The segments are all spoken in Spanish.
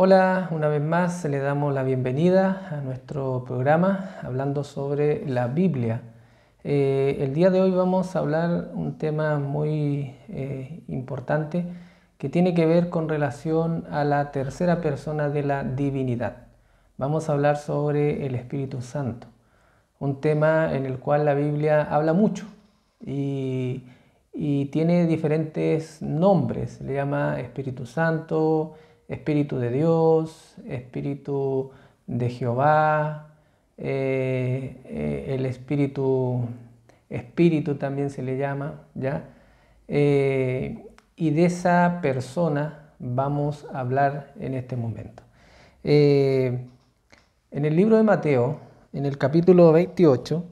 Hola, una vez más le damos la bienvenida a nuestro programa hablando sobre la Biblia. El día de hoy vamos a hablar un tema muy importante que tiene que ver con relación a la tercera persona de la divinidad. Vamos a hablar sobre el Espíritu Santo, un tema en el cual la Biblia habla mucho y tiene diferentes nombres. Le llama Espíritu Santo, Espíritu de Dios, Espíritu de Jehová, el Espíritu también se le llama, ¿ya? Y de esa persona vamos a hablar en este momento. En el libro de Mateo, en el capítulo 28,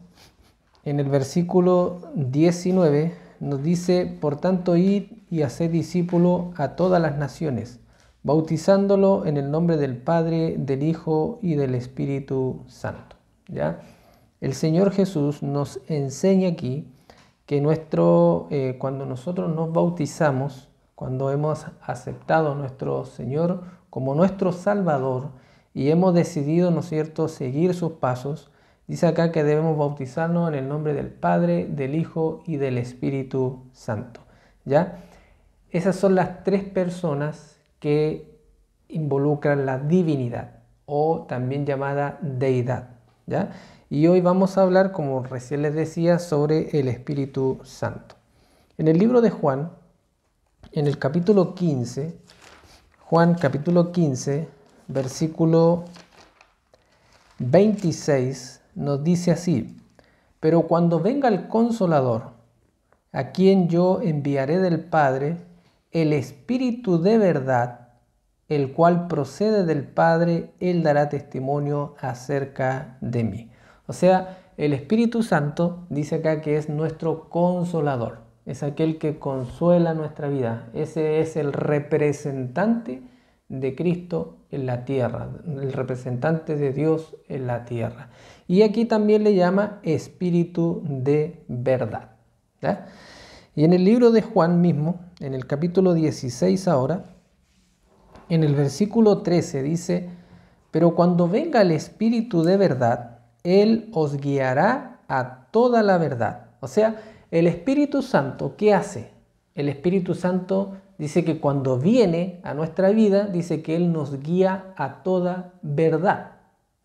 en el versículo 19, nos dice: por tanto, id y haced discípulos a todas las naciones, bautizándolo en el nombre del Padre, del Hijo y del Espíritu Santo. ¿Ya? El Señor Jesús nos enseña aquí que cuando nosotros nos bautizamos, cuando hemos aceptado a nuestro Señor como nuestro Salvador y hemos decidido, ¿no es cierto?, seguir sus pasos, dice acá que debemos bautizarnos en el nombre del Padre, del Hijo y del Espíritu Santo. ¿Ya? Esas son las tres personas que involucran la divinidad, o también llamada deidad. ¿Ya? Y hoy vamos a hablar, como recién les decía, sobre el Espíritu Santo. En el libro de Juan, en el capítulo 15, Juan capítulo 15, versículo 26, nos dice así: pero cuando venga el Consolador, a quien yo enviaré del Padre, el Espíritu de verdad, el cual procede del Padre, Él dará testimonio acerca de mí. O sea, el Espíritu Santo dice acá que es nuestro consolador, es aquel que consuela nuestra vida. Ese es el representante de Cristo en la tierra, el representante de Dios en la tierra. Y aquí también le llama Espíritu de verdad. ¿Ya? Y en el libro de Juan mismo, en el capítulo 16 ahora, en el versículo 13 dice: pero cuando venga el Espíritu de verdad, Él os guiará a toda la verdad. O sea, el Espíritu Santo, ¿qué hace? El Espíritu Santo dice que cuando viene a nuestra vida, dice que Él nos guía a toda verdad.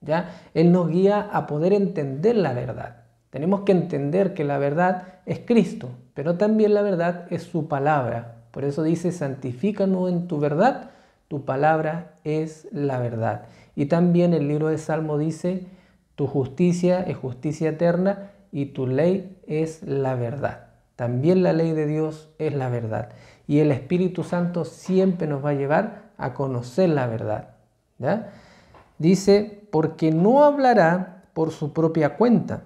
¿Ya? Él nos guía a poder entender la verdad. Tenemos que entender que la verdad es Cristo, pero también la verdad es su palabra. Por eso dice: santifícanos en tu verdad, tu palabra es la verdad. Y también el libro de Salmo dice: tu justicia es justicia eterna y tu ley es la verdad. También la ley de Dios es la verdad. Y el Espíritu Santo siempre nos va a llevar a conocer la verdad. ¿Ya? Dice: porque no hablará por su propia cuenta,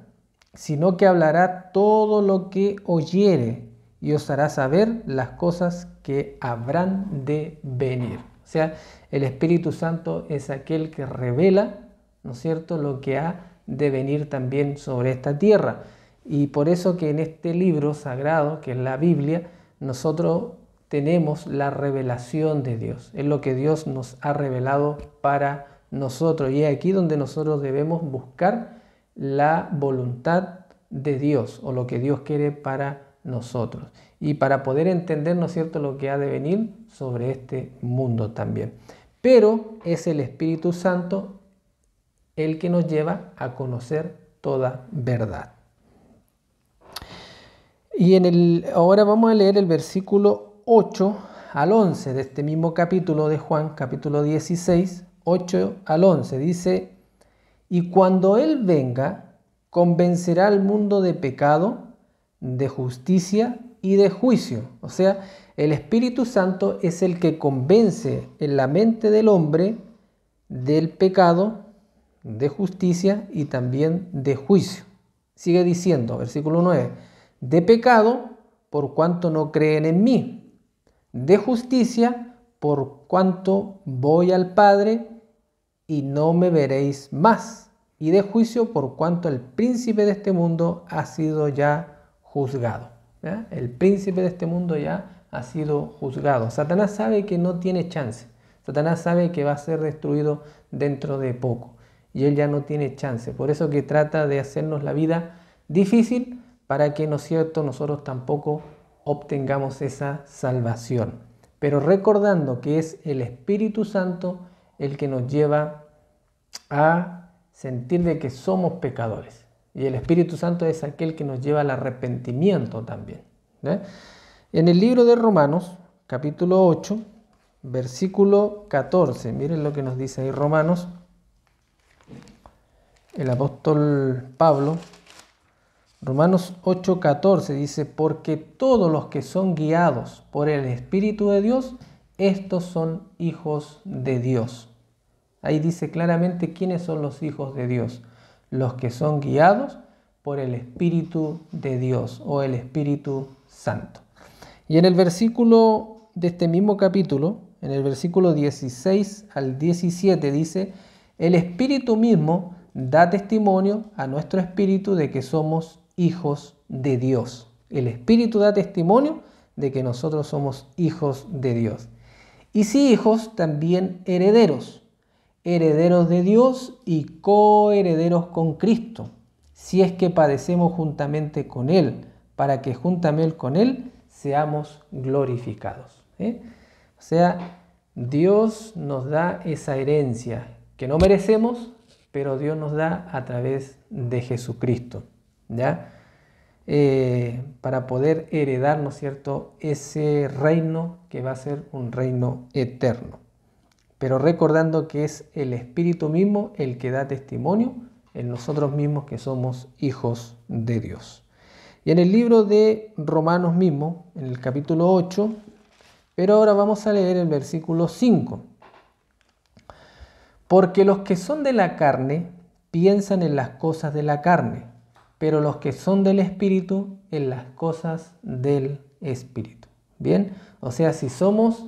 sino que hablará todo lo que oyere y os hará saber las cosas que habrán de venir. O sea, el Espíritu Santo es aquel que revela, ¿no es cierto?, lo que ha de venir también sobre esta tierra. Y por eso que en este libro sagrado, que es la Biblia, nosotros tenemos la revelación de Dios. Es lo que Dios nos ha revelado para nosotros. Y es aquí donde nosotros debemos buscar la voluntad de Dios, o lo que Dios quiere para nosotros, y para poder entender, ¿no es cierto?, lo que ha de venir sobre este mundo también. Pero es el Espíritu Santo el que nos lleva a conocer toda verdad. Y ahora vamos a leer el versículo 8 al 11 de este mismo capítulo de Juan, capítulo 16, 8 al 11. Dice: y cuando Él venga, convencerá al mundo de pecado, de justicia y de juicio. O sea, el Espíritu Santo es el que convence en la mente del hombre del pecado, de justicia y también de juicio. Sigue diciendo, versículo 9: de pecado, por cuanto no creen en mí; de justicia, por cuanto voy al Padre y no me veréis más; y de juicio, por cuanto el príncipe de este mundo ha sido ya juzgado. ¿Ya? El príncipe de este mundo ya ha sido juzgado. Satanás sabe que no tiene chance. Satanás sabe que va a ser destruido dentro de poco y él ya no tiene chance. Por eso que trata de hacernos la vida difícil para que, ¿no es cierto?, nosotros tampoco obtengamos esa salvación. Pero recordando que es el Espíritu Santo el que nos lleva a sentir de que somos pecadores. Y el Espíritu Santo es aquel que nos lleva al arrepentimiento también. En el libro de Romanos, capítulo 8, versículo 14, miren lo que nos dice ahí Romanos, el apóstol Pablo. Romanos 8:14 dice, porque todos los que son guiados por el Espíritu de Dios, estos son hijos de Dios. Ahí dice claramente quiénes son los hijos de Dios, los que son guiados por el Espíritu de Dios o el Espíritu Santo. Y en el versículo de este mismo capítulo, en el versículo 16 al 17 dice, el Espíritu mismo da testimonio a nuestro espíritu de que somos hijos de Dios. El Espíritu da testimonio de que nosotros somos hijos de Dios. Y si hijos, también herederos, herederos de Dios y coherederos con Cristo, si es que padecemos juntamente con Él, para que juntamente con Él seamos glorificados. O sea, Dios nos da esa herencia que no merecemos, pero Dios nos da a través de Jesucristo, ¿ya? Para poder heredar, ¿no es cierto?, ese reino que va a ser un reino eterno. Pero recordando que es el Espíritu mismo el que da testimonio en nosotros mismos que somos hijos de Dios. Y en el libro de Romanos mismo, en el capítulo 8, pero ahora vamos a leer el versículo 5. Porque los que son de la carne piensan en las cosas de la carne, pero los que son del Espíritu en las cosas del Espíritu. Bien, o sea, si somos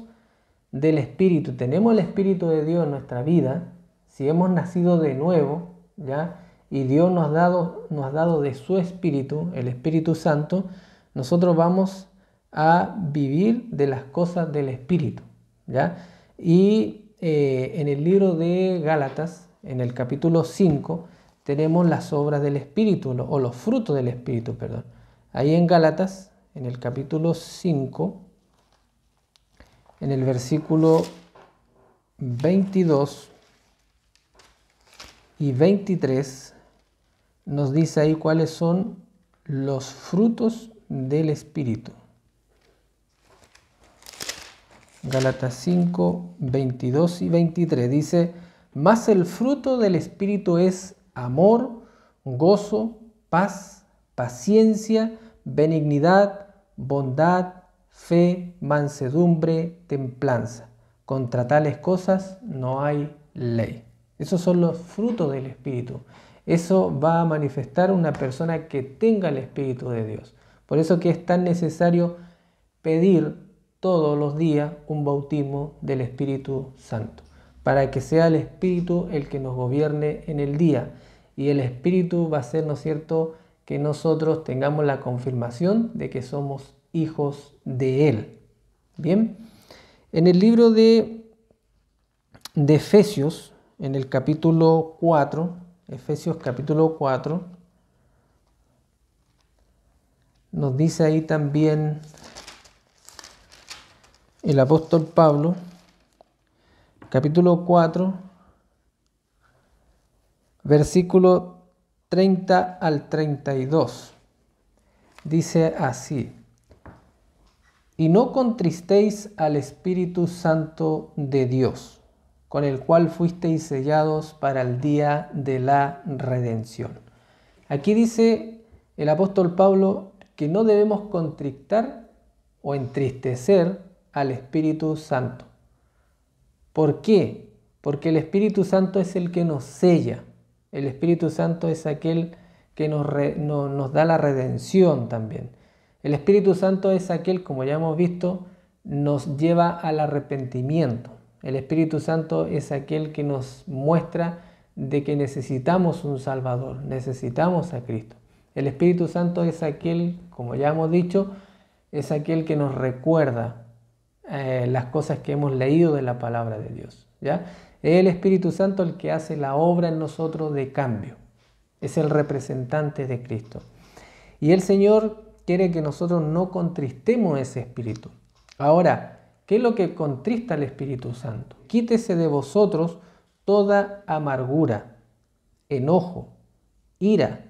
del Espíritu, tenemos el Espíritu de Dios en nuestra vida, si hemos nacido de nuevo, ¿ya?, y Dios nos ha dado de su Espíritu, el Espíritu Santo, nosotros vamos a vivir de las cosas del Espíritu, ¿ya? Y en el libro de Gálatas, en el capítulo 5, tenemos las obras del Espíritu, o los frutos del Espíritu, perdón. Ahí en Gálatas, en el capítulo 5, en el versículo 22 y 23, nos dice ahí cuáles son los frutos del Espíritu. Gálatas 5, 22 y 23 dice, mas el fruto del Espíritu es amor, gozo, paz, paciencia, benignidad, bondad, fe, mansedumbre, templanza. Contra tales cosas no hay ley. Esos son los frutos del Espíritu. Eso va a manifestar una persona que tenga el Espíritu de Dios. Por eso que es tan necesario pedir todos los días un bautismo del Espíritu Santo, para que sea el Espíritu el que nos gobierne en el día. Y el Espíritu va a ser, ¿no es cierto?, que nosotros tengamos la confirmación de que somos hijos de Él. Bien, en el libro de Efesios, en el capítulo 4, Efesios capítulo 4, nos dice ahí también el apóstol Pablo, capítulo 4, versículo 30 al 32. Dice así, y no contristéis al Espíritu Santo de Dios, con el cual fuisteis sellados para el día de la redención. Aquí dice el apóstol Pablo que no debemos contristar o entristecer al Espíritu Santo. ¿Por qué? Porque el Espíritu Santo es el que nos sella. El Espíritu Santo es aquel que nos da la redención también. El Espíritu Santo es aquel, como ya hemos visto, nos lleva al arrepentimiento. El Espíritu Santo es aquel que nos muestra de que necesitamos un Salvador, necesitamos a Cristo. El Espíritu Santo es aquel, como ya hemos dicho, es aquel que nos recuerda las cosas que hemos leído de la palabra de Dios, ¿ya? Es el Espíritu Santo el que hace la obra en nosotros de cambio. Es el representante de Cristo. Y el Señor quiere que nosotros no contristemos ese Espíritu. Ahora, ¿qué es lo que contrista al Espíritu Santo? Quítese de vosotros toda amargura, enojo, ira,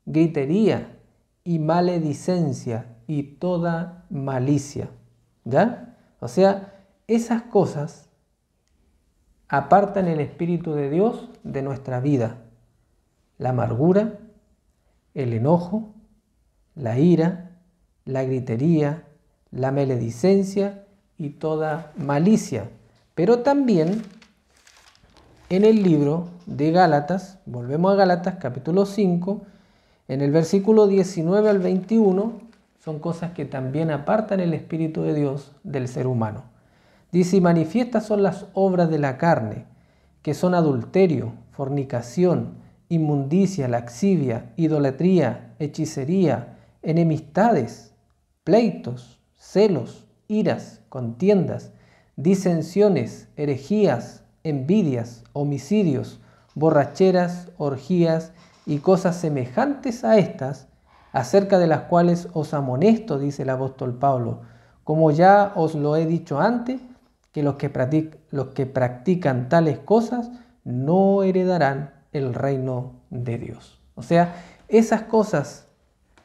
gritería y maledicencia y toda malicia. ¿Ya? O sea, esas cosas apartan el Espíritu de Dios de nuestra vida. La amargura, el enojo, la ira, la gritería, la maledicencia y toda malicia. Pero también en el libro de Gálatas, volvemos a Gálatas capítulo 5, en el versículo 19 al 21, son cosas que también apartan el Espíritu de Dios del ser humano. Dice, y manifiestas son las obras de la carne, que son adulterio, fornicación, inmundicia, laxivia, idolatría, hechicería, enemistades, pleitos, celos, iras, contiendas, disensiones, herejías, envidias, homicidios, borracheras, orgías y cosas semejantes a estas, acerca de las cuales os amonesto, dice el apóstol Pablo, como ya os lo he dicho antes, que los que practican tales cosas no heredarán el reino de Dios. O sea, esas cosas,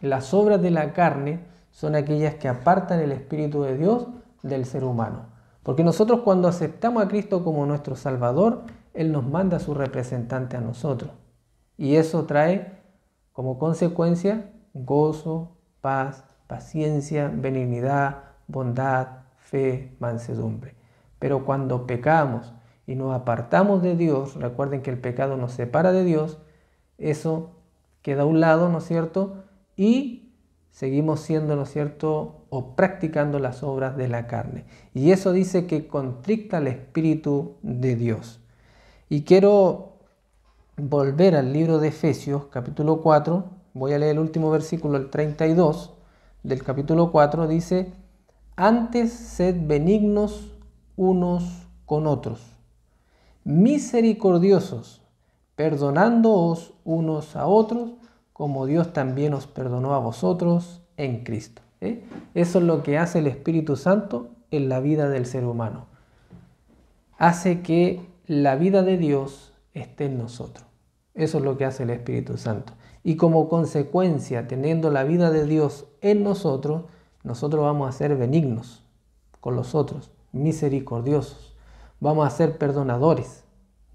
las obras de la carne, son aquellas que apartan el Espíritu de Dios del ser humano. Porque nosotros cuando aceptamos a Cristo como nuestro Salvador, Él nos manda a su representante a nosotros. Y eso trae como consecuencia gozo, paz, paciencia, benignidad, bondad, fe, mansedumbre. Pero cuando pecamos y nos apartamos de Dios, recuerden que el pecado nos separa de Dios, eso queda a un lado, ¿no es cierto? Y seguimos siendo, ¿no es cierto?, o practicando las obras de la carne. Y eso dice que contrista al Espíritu de Dios. Y quiero volver al libro de Efesios, capítulo 4, voy a leer el último versículo, el 32 del capítulo 4, dice, antes sed benignos unos con otros, misericordiosos, perdonándoos unos a otros, como Dios también os perdonó a vosotros en Cristo. Eso es lo que hace el Espíritu Santo en la vida del ser humano. Hace que la vida de Dios esté en nosotros. Eso es lo que hace el Espíritu Santo. Y como consecuencia, teniendo la vida de Dios en nosotros, nosotros vamos a ser benignos con los otros, misericordiosos. Vamos a ser perdonadores,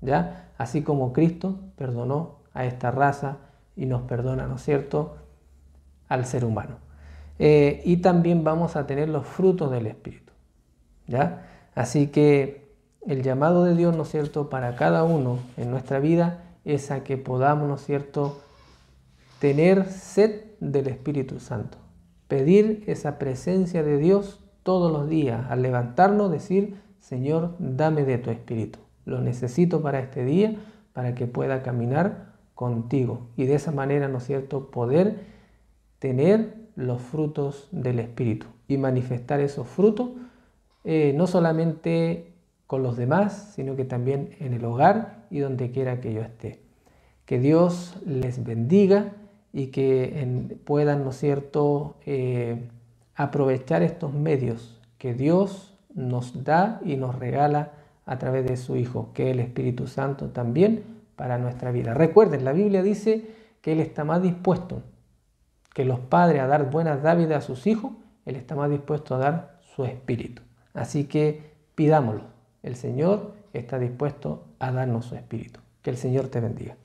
¿ya? Así como Cristo perdonó a esta raza y nos perdona, ¿no es cierto?, al ser humano. Y también vamos a tener los frutos del Espíritu, ¿ya? Así que el llamado de Dios, ¿no es cierto?, para cada uno en nuestra vida es a que podamos, ¿no es cierto?, tener sed del Espíritu Santo. Pedir esa presencia de Dios todos los días. Al levantarnos, decir, Señor, dame de tu Espíritu. Lo necesito para este día, para que pueda caminar contigo. Y de esa manera, ¿no es cierto?, poder tener los frutos del Espíritu y manifestar esos frutos, no solamente con los demás, sino que también en el hogar y donde quiera que yo esté. Que Dios les bendiga y que puedan, ¿no es cierto?, aprovechar estos medios que Dios nos da y nos regala a través de su Hijo, que es el Espíritu Santo también para nuestra vida. Recuerden, la Biblia dice que Él está más dispuesto que los padres a dar buenas dádivas a sus hijos, Él está más dispuesto a dar su Espíritu. Así que pidámoslo. El Señor está dispuesto a darnos su Espíritu. Que el Señor te bendiga.